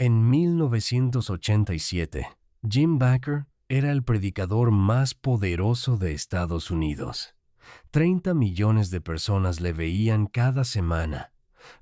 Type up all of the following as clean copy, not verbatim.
En 1987, Jim Bakker era el predicador más poderoso de Estados Unidos. 30 millones de personas le veían cada semana.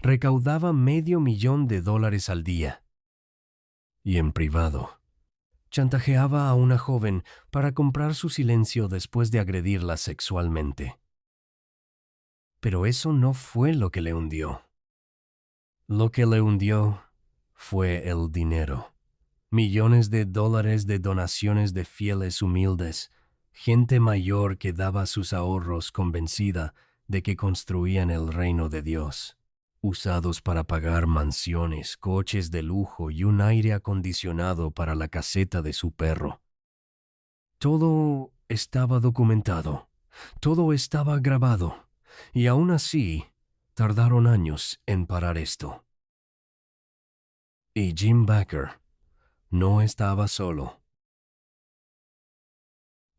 Recaudaba $500,000 al día. Y en privado, chantajeaba a una joven para comprar su silencio después de agredirla sexualmente. Pero eso no fue lo que le hundió. Lo que le hundió fue el dinero. Millones de dólares de donaciones de fieles humildes, gente mayor que daba sus ahorros convencida de que construían el reino de Dios, usados para pagar mansiones, coches de lujo y un aire acondicionado para la caseta de su perro. Todo estaba documentado, todo estaba grabado, y aún así tardaron años en parar esto. Y Jim Bakker no estaba solo.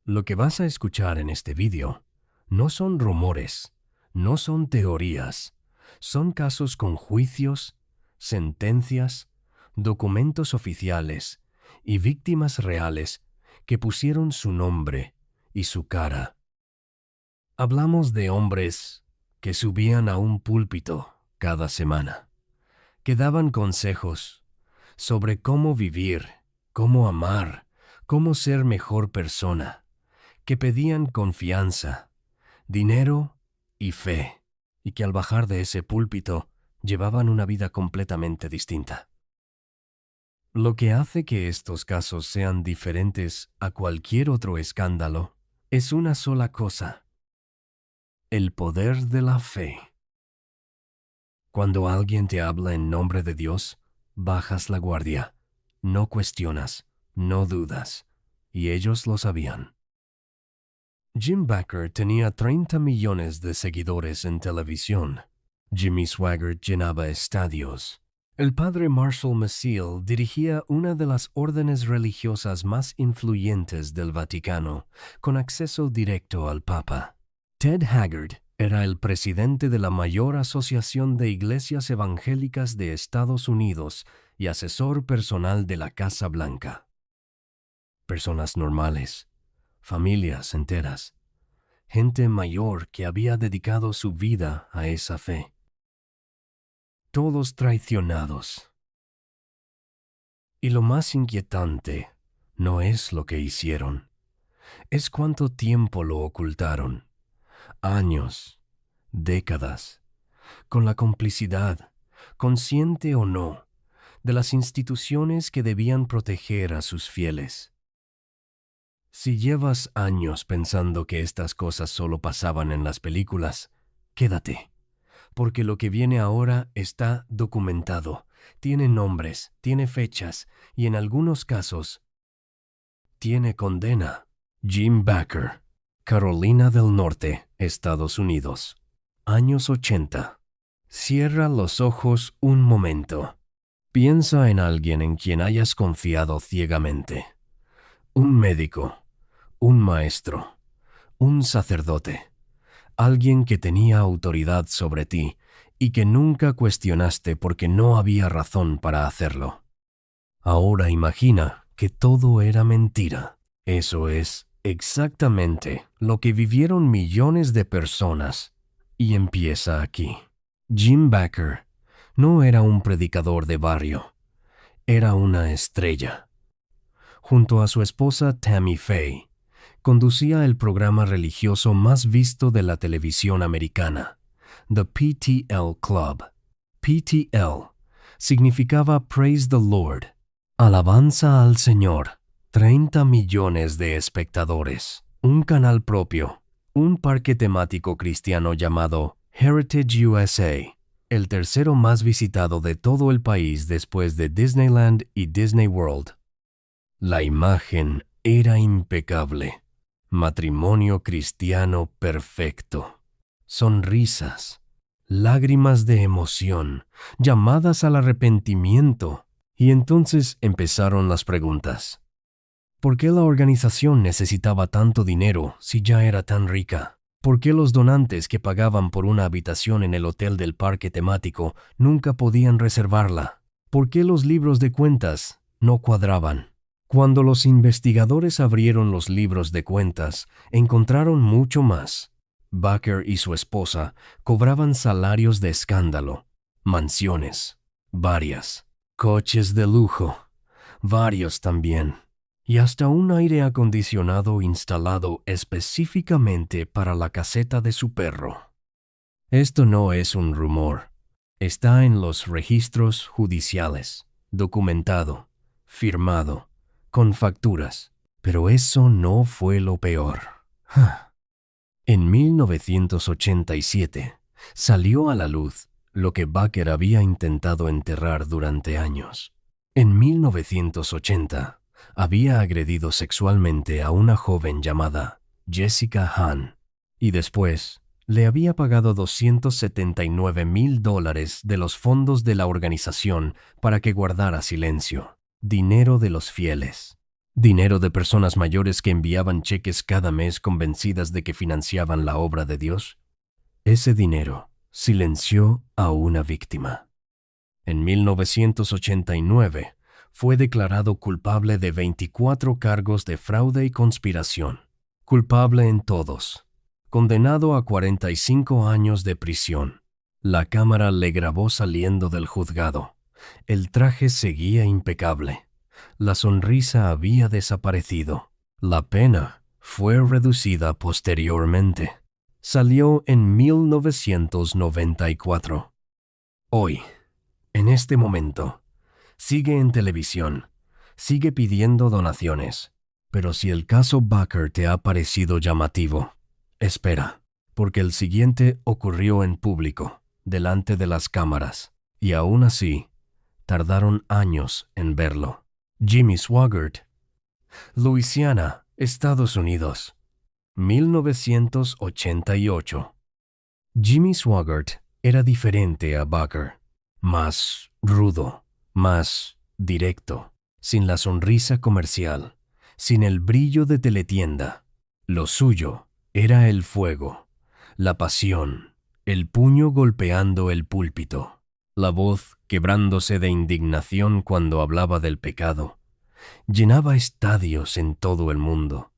Lo que vas a escuchar en este vídeo no son rumores, no son teorías, son casos con juicios, sentencias, documentos oficiales y víctimas reales que pusieron su nombre y su cara. Hablamos de hombres que subían a un púlpito cada semana, que daban consejos sobre cómo vivir, cómo amar, cómo ser mejor persona, que pedían confianza, dinero y fe, y que al bajar de ese púlpito llevaban una vida completamente distinta. Lo que hace que estos casos sean diferentes a cualquier otro escándalo es una sola cosa: el poder de la fe. Cuando alguien te habla en nombre de Dios, bajas la guardia, no cuestionas, no dudas, y ellos lo sabían. Jim Bakker tenía 30 millones de seguidores en televisión. Jimmy Swaggart llenaba estadios. El padre Marshall Maciel dirigía una de las órdenes religiosas más influyentes del Vaticano, con acceso directo al Papa. Ted Haggard era el presidente de la mayor asociación de iglesias evangélicas de Estados Unidos y asesor personal de la Casa Blanca. Personas normales, familias enteras, gente mayor que había dedicado su vida a esa fe. Todos traicionados. Y lo más inquietante no es lo que hicieron, es cuánto tiempo lo ocultaron. Años, décadas, con la complicidad, consciente o no, de las instituciones que debían proteger a sus fieles. Si llevas años pensando que estas cosas solo pasaban en las películas, quédate, porque lo que viene ahora está documentado, tiene nombres, tiene fechas y en algunos casos tiene condena. Jim Bakker, Carolina del Norte, Estados Unidos. Años 80. Cierra los ojos un momento. Piensa en alguien en quien hayas confiado ciegamente. Un médico, un maestro, un sacerdote, alguien que tenía autoridad sobre ti y que nunca cuestionaste porque no había razón para hacerlo. Ahora imagina que todo era mentira. Eso es exactamente lo que vivieron millones de personas. Y empieza aquí. Jim Bakker no era un predicador de barrio, era una estrella. Junto a su esposa Tammy Faye, conducía el programa religioso más visto de la televisión americana, The PTL Club. PTL significaba Praise the Lord, alabanza al Señor. 30 millones de espectadores, un canal propio, un parque temático cristiano llamado Heritage USA, el tercero más visitado de todo el país después de Disneyland y Disney World. La imagen era impecable. Matrimonio cristiano perfecto. Sonrisas, lágrimas de emoción, llamadas al arrepentimiento. Y entonces empezaron las preguntas. ¿Por qué la organización necesitaba tanto dinero si ya era tan rica? ¿Por qué los donantes que pagaban por una habitación en el hotel del parque temático nunca podían reservarla? ¿Por qué los libros de cuentas no cuadraban? Cuando los investigadores abrieron los libros de cuentas, encontraron mucho más. Bakker y su esposa cobraban salarios de escándalo, mansiones, varias, coches de lujo, varios también, y hasta un aire acondicionado instalado específicamente para la caseta de su perro. Esto no es un rumor. Está en los registros judiciales, documentado, firmado, con facturas. Pero eso no fue lo peor. En 1987 salió a la luz lo que Bakker había intentado enterrar durante años. En 1980 había agredido sexualmente a una joven llamada Jessica Hahn y después le había pagado $279,000 de los fondos de la organización para que guardara silencio. Dinero de los fieles. Dinero de personas mayores que enviaban cheques cada mes convencidas de que financiaban la obra de Dios. Ese dinero silenció a una víctima. En 1989 fue declarado culpable de 24 cargos de fraude y conspiración. Culpable en todos. Condenado a 45 años de prisión. La cámara le grabó saliendo del juzgado. El traje seguía impecable. La sonrisa había desaparecido. La pena fue reducida posteriormente. Salió en 1994. Hoy, en este momento, sigue en televisión, sigue pidiendo donaciones. Pero si el caso Bakker te ha parecido llamativo, espera, porque el siguiente ocurrió en público, delante de las cámaras, y aún así, tardaron años en verlo. Jimmy Swaggart, Luisiana, Estados Unidos, 1988. Jimmy Swaggart era diferente a Bakker, más rudo, más directo, sin la sonrisa comercial, sin el brillo de teletienda. Lo suyo era el fuego, la pasión, el puño golpeando el púlpito, la voz quebrándose de indignación cuando hablaba del pecado. Llenaba estadios en todo el mundo.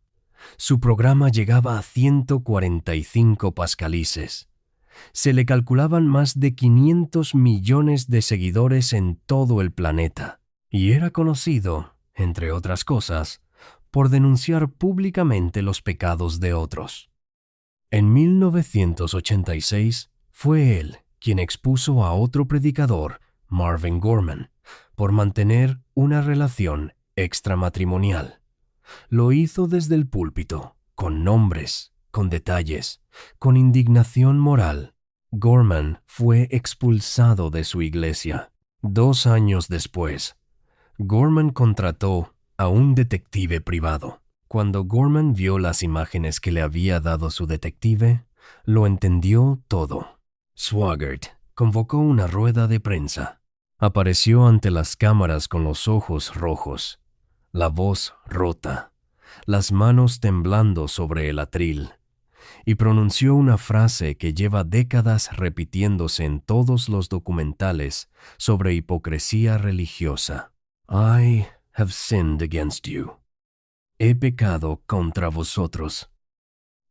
Su programa llegaba a 145 pascalices. Se le calculaban más de 500 millones de seguidores en todo el planeta, y era conocido, entre otras cosas, por denunciar públicamente los pecados de otros. En 1986 fue él quien expuso a otro predicador, Marvin Gorman, por mantener una relación extramatrimonial. Lo hizo desde el púlpito, con nombres, con detalles, con indignación moral. Gorman fue expulsado de su iglesia. 2 años después, Gorman contrató a un detective privado. Cuando Gorman vio las imágenes que le había dado su detective, lo entendió todo. Swaggart convocó una rueda de prensa. Apareció ante las cámaras con los ojos rojos, la voz rota, las manos temblando sobre el atril, y pronunció una frase que lleva décadas repitiéndose en todos los documentales sobre hipocresía religiosa. I have sinned against you. He pecado contra vosotros.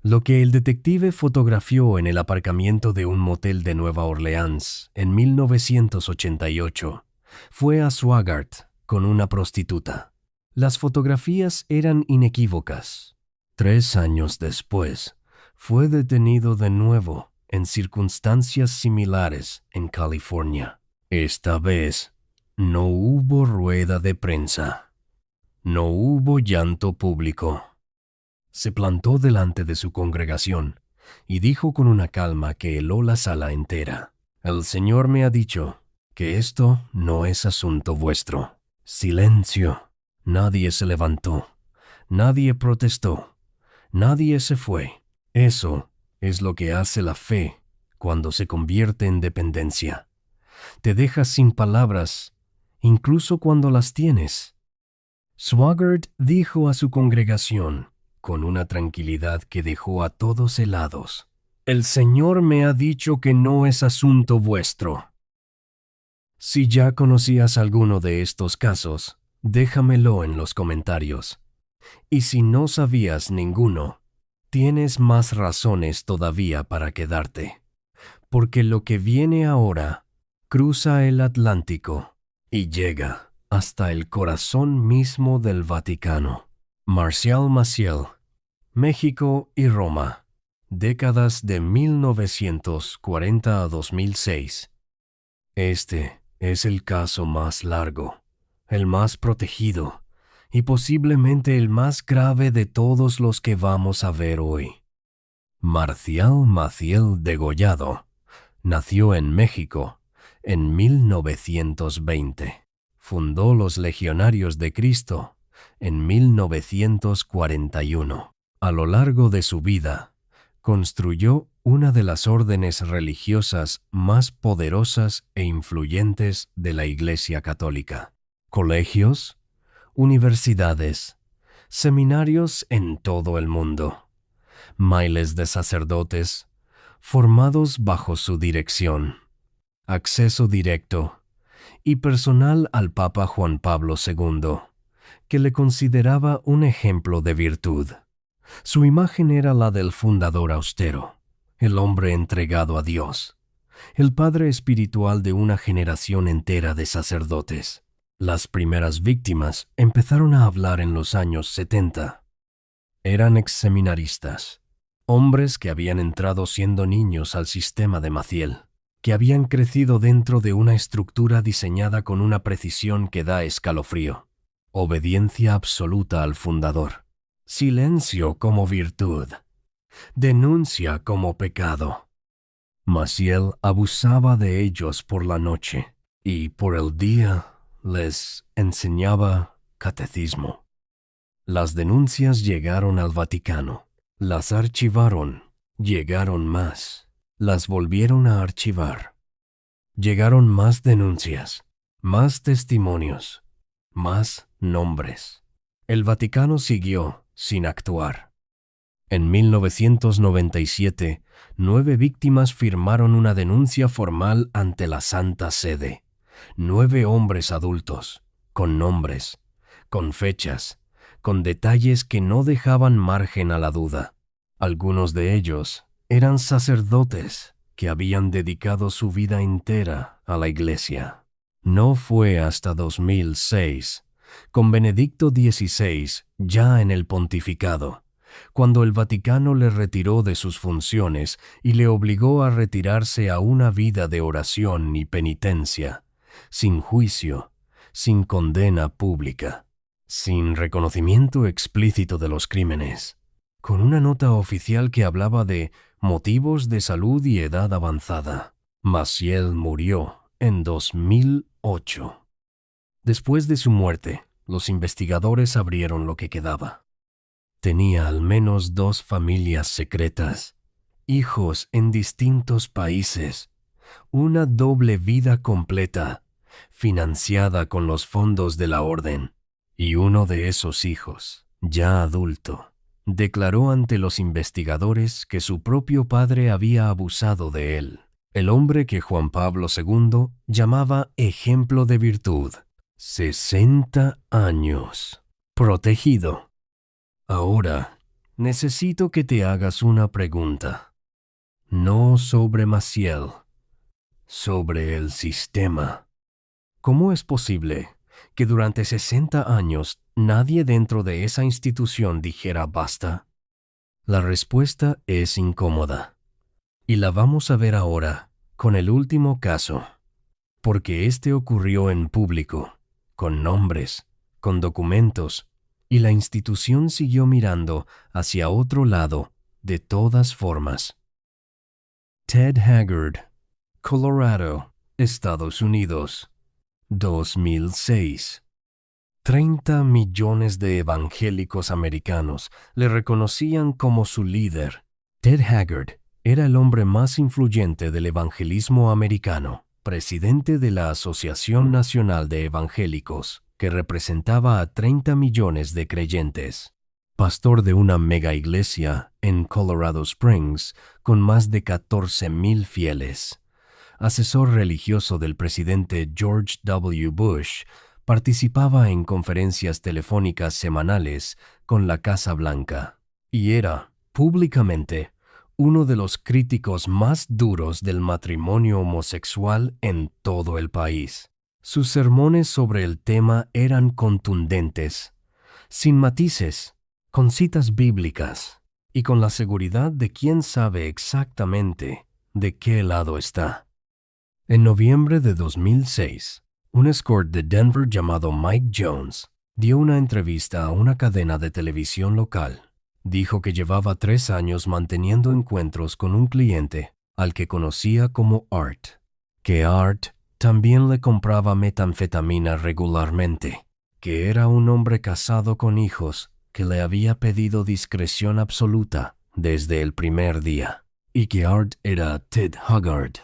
Lo que el detective fotografió en el aparcamiento de un motel de Nueva Orleans en 1988 fue a Swaggart con una prostituta. Las fotografías eran inequívocas. 3 años después, fue detenido de nuevo en circunstancias similares en California. Esta vez, no hubo rueda de prensa. No hubo llanto público. Se plantó delante de su congregación y dijo con una calma que heló la sala entera: «El Señor me ha dicho que esto no es asunto vuestro». Silencio. Nadie se levantó. Nadie protestó. Nadie se fue. Eso es lo que hace la fe cuando se convierte en dependencia. Te dejas sin palabras, incluso cuando las tienes. Swaggart dijo a su congregación, con una tranquilidad que dejó a todos helados: «El Señor me ha dicho que no es asunto vuestro». Si ya conocías alguno de estos casos, déjamelo en los comentarios. Y si no sabías ninguno, tienes más razones todavía para quedarte, porque lo que viene ahora cruza el Atlántico y llega hasta el corazón mismo del Vaticano. Marcial Maciel, México y Roma, décadas de 1940 a 2006. Este es el caso más largo, el más protegido y posiblemente el más grave de todos los que vamos a ver hoy. Marcial Maciel Degollado nació en México en 1920. Fundó los Legionarios de Cristo en 1941. A lo largo de su vida, construyó una de las órdenes religiosas más poderosas e influyentes de la Iglesia Católica. Colegios, universidades, seminarios en todo el mundo, miles de sacerdotes formados bajo su dirección, acceso directo y personal al Papa Juan Pablo II, que le consideraba un ejemplo de virtud. Su imagen era la del fundador austero, el hombre entregado a Dios, el padre espiritual de una generación entera de sacerdotes. Las primeras víctimas empezaron a hablar en los años 70. Eran exseminaristas, hombres que habían entrado siendo niños al sistema de Maciel, que habían crecido dentro de una estructura diseñada con una precisión que da escalofrío. Obediencia absoluta al fundador. Silencio como virtud. Denuncia como pecado. Maciel abusaba de ellos por la noche y por el día les enseñaba catecismo. Las denuncias llegaron al Vaticano. Las archivaron. Llegaron más. Las volvieron a archivar. Llegaron más denuncias, más testimonios, más nombres. El Vaticano siguió sin actuar. En 1997, 9 víctimas firmaron una denuncia formal ante la Santa Sede. 9 hombres adultos, con nombres, con fechas, con detalles que no dejaban margen a la duda. Algunos de ellos eran sacerdotes que habían dedicado su vida entera a la Iglesia. No fue hasta 2006, con Benedicto XVI ya en el pontificado, cuando el Vaticano le retiró de sus funciones y le obligó a retirarse a una vida de oración y penitencia, sin juicio, sin condena pública, sin reconocimiento explícito de los crímenes, con una nota oficial que hablaba de motivos de salud y edad avanzada. Maciel murió en 2008. Después de su muerte, los investigadores abrieron lo que quedaba. Tenía al menos 2 familias secretas, hijos en distintos países, una doble vida completa, financiada con los fondos de la orden. Y uno de esos hijos, ya adulto, declaró ante los investigadores que su propio padre había abusado de él, el hombre que Juan Pablo II llamaba ejemplo de virtud. 60 años. Protegido. Ahora, necesito que te hagas una pregunta. No sobre Maciel, sobre el sistema. ¿Cómo es posible que durante 60 años nadie dentro de esa institución dijera basta? La respuesta es incómoda. Y la vamos a ver ahora con el último caso, porque este ocurrió en público, con nombres, con documentos, y la institución siguió mirando hacia otro lado de todas formas. Ted Haggard, Colorado, Estados Unidos, 2006. 30 millones de evangélicos americanos le reconocían como su líder. Ted Haggard era el hombre más influyente del evangelismo americano, presidente de la Asociación Nacional de Evangélicos, que representaba a 30 millones de creyentes. Pastor de una mega iglesia en Colorado Springs con más de 14,000 fieles. asesor religioso del presidente George W. Bush, participaba en conferencias telefónicas semanales con la Casa Blanca y era, públicamente, uno de los críticos más duros del matrimonio homosexual en todo el país. Sus sermones sobre el tema eran contundentes, sin matices, con citas bíblicas y con la seguridad de quien sabe exactamente de qué lado está. En noviembre de 2006, un escort de Denver llamado Mike Jones dio una entrevista a una cadena de televisión local. Dijo que llevaba 3 años manteniendo encuentros con un cliente al que conocía como Art, que Art también le compraba metanfetamina regularmente, que era un hombre casado con hijos que le había pedido discreción absoluta desde el primer día, y que Art era Ted Haggard.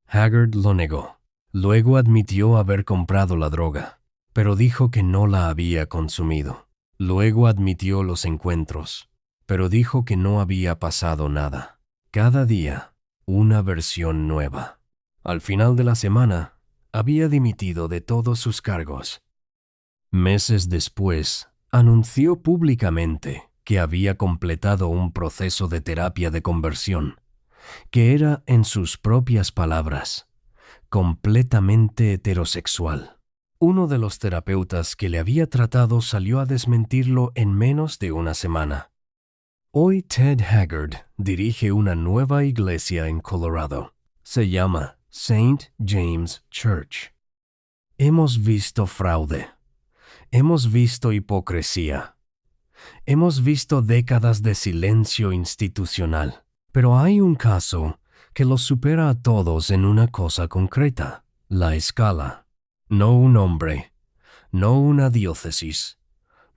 Haggard lo negó. Luego admitió haber comprado la droga, pero dijo que no la había consumido. Luego admitió los encuentros, pero dijo que no había pasado nada. Cada día, una versión nueva. Al final de la semana, había dimitido de todos sus cargos. Meses después, anunció públicamente que había completado un proceso de terapia de conversión, que era, en sus propias palabras, completamente heterosexual. Uno de los terapeutas que le había tratado salió a desmentirlo en menos de una semana. Hoy Ted Haggard dirige una nueva iglesia en Colorado. Se llama St. James Church. Hemos visto fraude. Hemos visto hipocresía. Hemos visto décadas de silencio institucional. Pero hay un caso que los supera a todos en una cosa concreta: la escala. No un hombre, no una diócesis,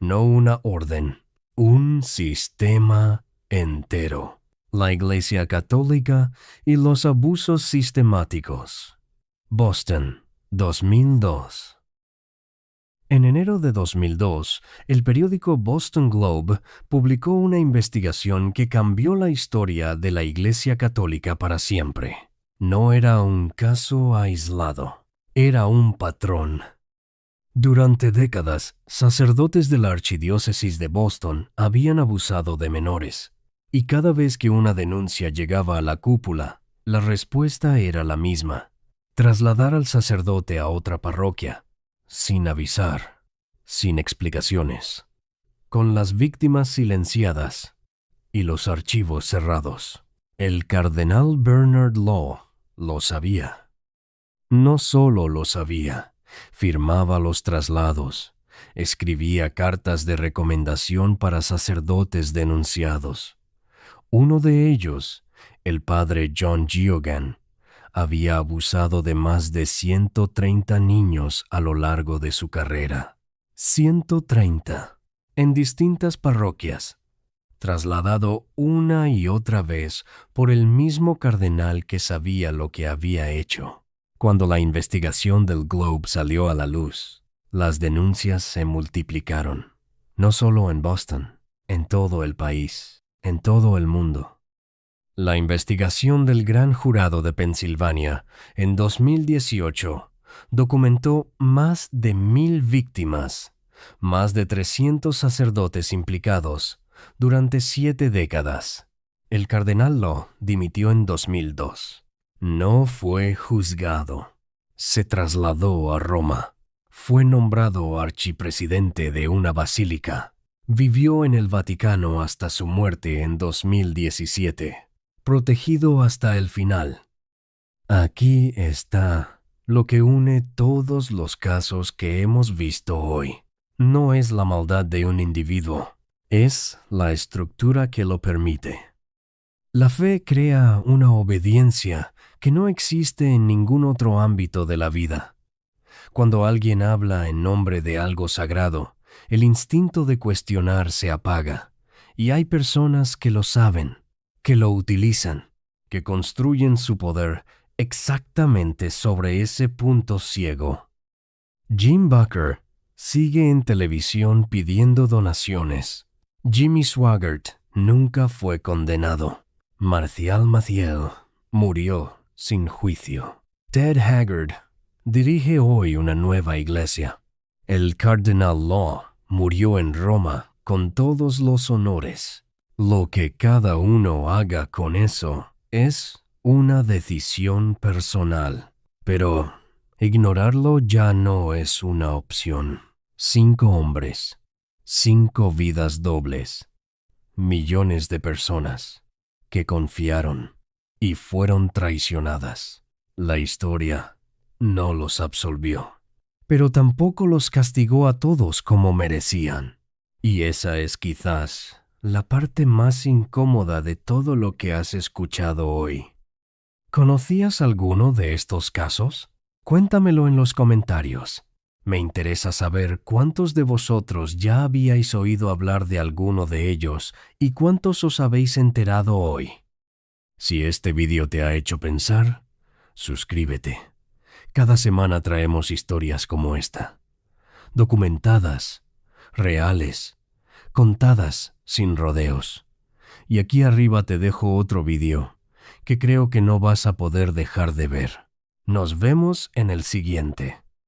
no una orden, un sistema entero. La Iglesia Católica y los abusos sistemáticos. Boston, 2002. En enero de 2002, el periódico Boston Globe publicó una investigación que cambió la historia de la Iglesia Católica para siempre. No era un caso aislado, era un patrón. Durante décadas, sacerdotes de la Archidiócesis de Boston habían abusado de menores, y cada vez que una denuncia llegaba a la cúpula, la respuesta era la misma: trasladar al sacerdote a otra parroquia, sin avisar, sin explicaciones, con las víctimas silenciadas y los archivos cerrados. El cardenal Bernard Law lo sabía. No solo lo sabía, firmaba los traslados, escribía cartas de recomendación para sacerdotes denunciados. Uno de ellos, el padre John Geoghegan, había abusado de más de 130 niños a lo largo de su carrera. 130, en distintas parroquias, trasladado una y otra vez por el mismo cardenal que sabía lo que había hecho. Cuando la investigación del Globe salió a la luz, las denuncias se multiplicaron, no solo en Boston, en todo el país, en todo el mundo. La investigación del Gran Jurado de Pensilvania en 2018 documentó más de 1,000 víctimas, más de 300 sacerdotes implicados durante 7 décadas. El cardenal Law dimitió en 2002. No fue juzgado. Se trasladó a Roma. Fue nombrado archipresidente de una basílica. Vivió en el Vaticano hasta su muerte en 2017. Protegido hasta el final. Aquí está lo que une todos los casos que hemos visto hoy. No es la maldad de un individuo, es la estructura que lo permite. La fe crea una obediencia que no existe en ningún otro ámbito de la vida. Cuando alguien habla en nombre de algo sagrado, el instinto de cuestionar se apaga, y hay personas que lo saben, que lo utilizan, que construyen su poder exactamente sobre ese punto ciego. Jim Bucker sigue en televisión pidiendo donaciones. Jimmy Swaggart nunca fue condenado. Marcial Maciel murió sin juicio. Ted Haggard dirige hoy una nueva iglesia. El Cardenal Law murió en Roma con todos los honores. Lo que cada uno haga con eso es una decisión personal. Pero ignorarlo ya no es una opción. 5 hombres, 5 vidas dobles, millones de personas que confiaron y fueron traicionadas. La historia no los absolvió, pero tampoco los castigó a todos como merecían. Y esa es quizás la parte más incómoda de todo lo que has escuchado hoy. ¿Conocías alguno de estos casos? Cuéntamelo en los comentarios. Me interesa saber cuántos de vosotros ya habíais oído hablar de alguno de ellos y cuántos os habéis enterado hoy. Si este vídeo te ha hecho pensar, suscríbete. Cada semana traemos historias como esta, documentadas, reales, contadas sin rodeos. Y aquí arriba te dejo otro vídeo que creo que no vas a poder dejar de ver. Nos vemos en el siguiente.